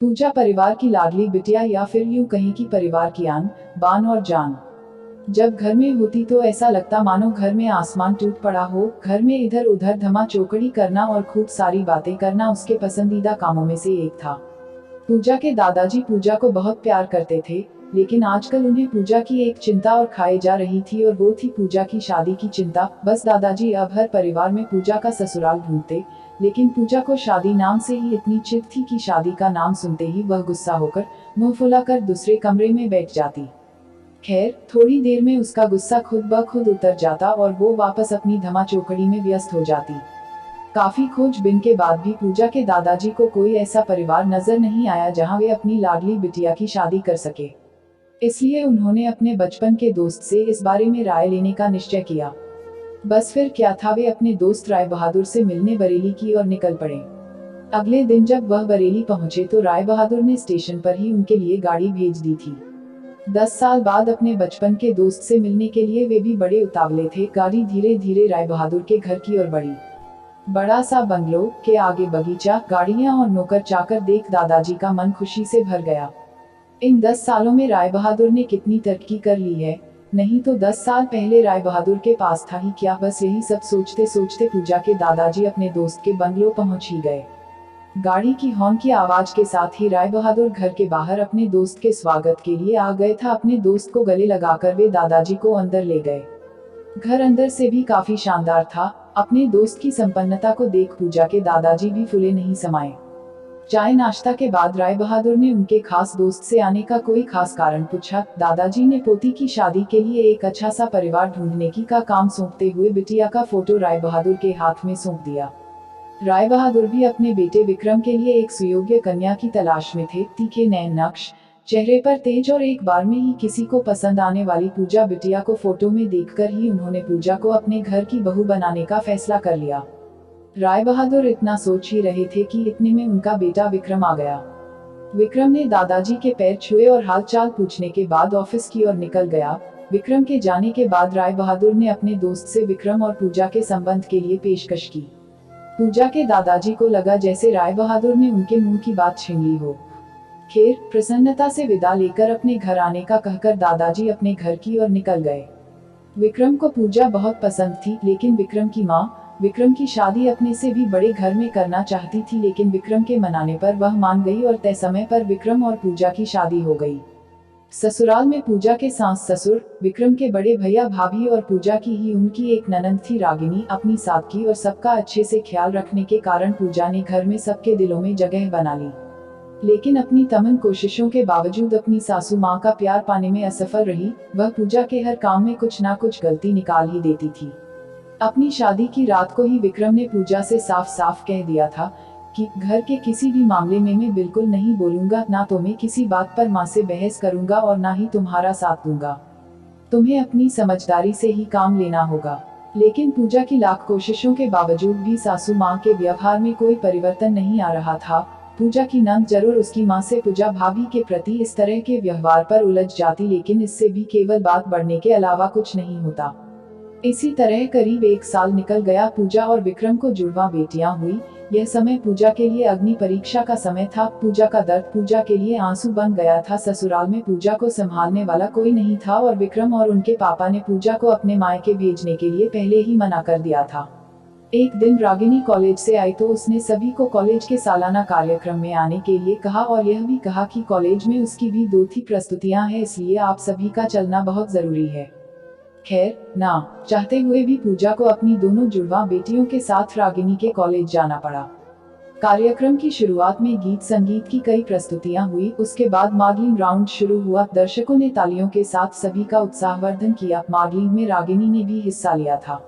पूजा परिवार की लाडली बिटिया या फिर यूं कहीं कि परिवार की आन बान और जान। जब घर में होती तो ऐसा लगता मानो घर में आसमान टूट पड़ा हो। घर में इधर उधर धमा चौकड़ी करना और खूब सारी बातें करना उसके पसंदीदा कामों में से एक था। पूजा के दादाजी पूजा को बहुत प्यार करते थे, लेकिन आजकल उन्हें पूजा की एक चिंता और खाए जा रही थी और वो थी पूजा की शादी की चिंता। बस दादाजी अब हर परिवार में पूजा का ससुराल ढूंढते, लेकिन पूजा को शादी नाम से ही इतनी चिढ़ थी कि शादी का नाम सुनते ही वह गुस्सा होकर मुंह फुलाकर दूसरे कमरे में बैठ जाती। खैर, थोड़ी देर में उसका गुस्सा खुद ब खुद उतर जाता और वो वापस अपनी धमा चौकड़ी में व्यस्त हो जाती। काफी खोजबीन के बाद भी पूजा के दादाजी को कोई ऐसा परिवार नजर नहीं आया जहां वे अपनी लाडली बिटिया की शादी कर सके। इसलिए उन्होंने अपने बचपन के दोस्त से इस बारे में राय लेने का निश्चय किया। बस फिर क्या था, वे अपने दोस्त राय बहादुर से मिलने बरेली की ओर निकल पड़े। अगले दिन जब वह बरेली पहुंचे तो राय बहादुर ने स्टेशन पर ही उनके लिए गाड़ी भेज दी थी। 10 साल बाद अपने बचपन के दोस्त से मिलने के लिए वे भी बड़े उतावले थे। गाड़ी धीरे धीरे राय बहादुर के घर की ओर बढ़ी। बड़ा सा बंगलो के आगे बगीचा, गाड़ियां और नौकर चाकर देख दादाजी का मन खुशी से भर गया। इन 10 सालों में राय बहादुर ने कितनी तरक्की कर ली है। नहीं तो 10 साल पहले राय बहादुर के पास था ही क्या। बस यही सब सोचते सोचते पूजा के दादाजी अपने दोस्त के बंगलो पहुंच ही गए। गाड़ी की हॉर्न की आवाज के साथ ही राय बहादुर घर के बाहर अपने दोस्त के स्वागत के लिए आ गए था। अपने दोस्त को गले लगाकर वे दादाजी को अंदर ले गए। घर अंदर से भी काफी शानदार था। अपने दोस्त की संपन्नता को देख पूजा के दादाजी भी फूले नहीं समाये। चाय नाश्ता के बाद राय बहादुर ने उनके खास दोस्त से आने का कोई खास कारण पूछा। दादाजी ने पोती की शादी के लिए एक अच्छा सा परिवार ढूंढने की का काम सौंपते हुए बिटिया का फोटो राय बहादुर के हाथ में सौंप दिया। राय बहादुर भी अपने बेटे विक्रम के लिए एक सुयोग्य कन्या की तलाश में थे। तीखे नैन नक्श, चेहरे पर तेज और एक बार में ही किसी को पसंद आने वाली पूजा बिटिया को फोटो में देखकर ही उन्होंने पूजा को अपने घर की बहू बनाने का फैसला कर लिया। राय बहादुर इतना सोच ही रहे थे कि इतने में उनका बेटा विक्रम आ गया। विक्रम ने दादाजी के पैर छुए और हालचाल पूछने के बाद ऑफिस की ओर निकल गया। विक्रम के जाने के बाद राय बहादुर ने अपने दोस्त से विक्रम और पूजा के संबंध के लिए पेशकश की। पूजा के दादाजी को लगा जैसे राय बहादुर ने उनके मुंह की बात छीन ली हो। खैर, प्रसन्नता से विदा लेकर अपने घर आने का कहकर दादाजी अपने घर की ओर निकल गए। विक्रम को पूजा बहुत पसंद थी, लेकिन विक्रम की माँ विक्रम की शादी अपने से भी बड़े घर में करना चाहती थी। लेकिन विक्रम के मनाने पर वह मान गई और तय समय पर विक्रम और पूजा की शादी हो गई। ससुराल में पूजा के सास ससुर, विक्रम के बड़े भैया भाभी और पूजा की ही उनकी एक ननंद थी रागिनी। अपनी सादगी और सबका अच्छे से ख्याल रखने के कारण पूजा ने घर में सबके दिलों में जगह बना ली। लेकिन अपनी तमाम कोशिशों के बावजूद अपनी सासू माँ का प्यार पाने में असफल रही। वह पूजा के हर काम में कुछ ना कुछ गलती निकाल ही देती थी। अपनी शादी की रात को ही विक्रम ने पूजा से साफ साफ कह दिया था कि घर के किसी भी मामले में मैं बिल्कुल नहीं बोलूंगा, ना तो मैं किसी बात पर माँ से बहस करूंगा और ना ही तुम्हारा साथ दूंगा। तुम्हें अपनी समझदारी से ही काम लेना होगा। लेकिन पूजा की लाख कोशिशों के बावजूद भी सासू माँ के व्यवहार में कोई परिवर्तन नहीं आ रहा था। पूजा की नंद जरूर उसकी माँ से पूजा भाभी के प्रति इस तरह के व्यवहार पर उलझ जाती, लेकिन इससे भी केवल बात बढ़ने के अलावा कुछ नहीं होता। इसी तरह करीब 1 साल निकल गया। पूजा और विक्रम को जुड़वा बेटियां हुई। यह समय पूजा के लिए अग्नि परीक्षा का समय था। पूजा का दर्द पूजा के लिए आंसू बन गया था। ससुराल में पूजा को संभालने वाला कोई नहीं था और विक्रम और उनके पापा ने पूजा को अपने मायके भेजने के लिए पहले ही मना कर दिया था। एक दिन रागिनी कॉलेज से आई तो उसने सभी को कॉलेज के सालाना कार्यक्रम में आने के लिए कहा और यह भी कहा कि कॉलेज में उसकी भी 2 प्रस्तुतियां हैं, इसलिए आप सभी का चलना बहुत जरूरी है। खैर, ना चाहते हुए भी पूजा को अपनी दोनों जुड़वा बेटियों के साथ रागिनी के कॉलेज जाना पड़ा। कार्यक्रम की शुरुआत में गीत संगीत की कई प्रस्तुतियां हुई। उसके बाद मॉडलिंग राउंड शुरू हुआ। दर्शकों ने तालियों के साथ सभी का उत्साहवर्धन किया। मॉडलिंग में रागिनी ने भी हिस्सा लिया था।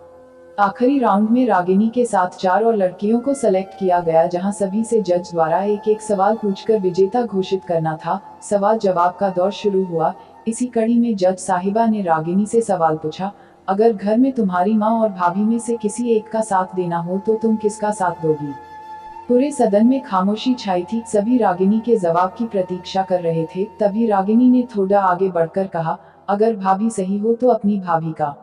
आखिरी राउंड में रागिनी के साथ 4 और लड़कियों को सेलेक्ट किया गया, जहां सभी से जज द्वारा एक एक सवाल पूछकर विजेता घोषित करना था। सवाल जवाब का दौर शुरू हुआ। इसी कड़ी में जज साहिबा ने रागिनी से सवाल पूछा, अगर घर में तुम्हारी माँ और भाभी में से किसी एक का साथ देना हो तो तुम किसका साथ दोगी? पूरे सदन में खामोशी छाई थी। सभी रागिनी के जवाब की प्रतीक्षा कर रहे थे। तभी रागिनी ने थोड़ा आगे बढ़कर कहा, अगर भाभी सही हो तो अपनी भाभी का।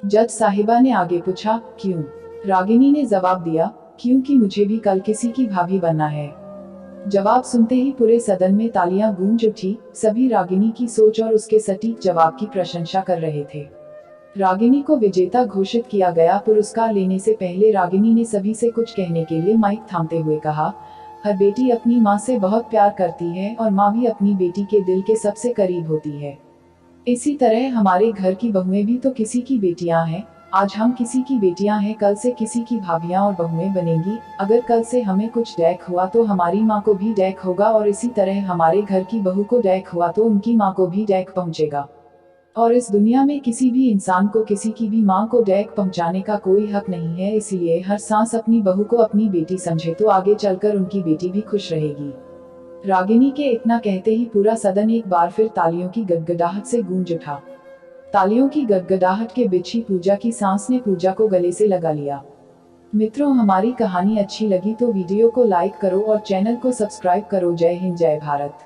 जज साहिबा ने आगे पूछा, क्यों? रागिनी ने जवाब दिया, क्योंकि मुझे भी कल किसी की भाभी बनना है। जवाब सुनते ही पूरे सदन में तालियां गूंज उठी। सभी रागिनी की सोच और उसके सटीक जवाब की प्रशंसा कर रहे थे। रागिनी को विजेता घोषित किया गया। पुरस्कार लेने से पहले रागिनी ने सभी से कुछ कहने के लिए माइक थामते हुए कहा, हर बेटी अपनी माँ से बहुत प्यार करती है और माँ भी अपनी बेटी के दिल के सबसे करीब होती है। इसी तरह हमारे घर की बहुएं भी तो किसी की बेटियां हैं। आज हम किसी की बेटियां हैं, कल से किसी की भाभियां और बहुएं बनेंगी। अगर कल से हमें कुछ डैक हुआ तो हमारी माँ को भी डैक होगा, और इसी तरह हमारे घर की बहू को डैक हुआ तो उनकी माँ को भी डैक पहुँचेगा। और इस दुनिया में किसी भी इंसान को किसी की भी माँ को डैक पहुँचाने का कोई हक नहीं है। इसलिए हर सांस अपनी बहू को अपनी बेटी समझे तो आगे चलकर उनकी बेटी भी खुश रहेगी। रागिनी के इतना कहते ही पूरा सदन एक बार फिर तालियों की गदगदाहट से गूंज उठा। तालियों की गदगदाहट के बीच ही पूजा की सांस ने पूजा को गले से लगा लिया। मित्रों, हमारी कहानी अच्छी लगी तो वीडियो को लाइक करो और चैनल को सब्सक्राइब करो। जय हिंद, जय भारत।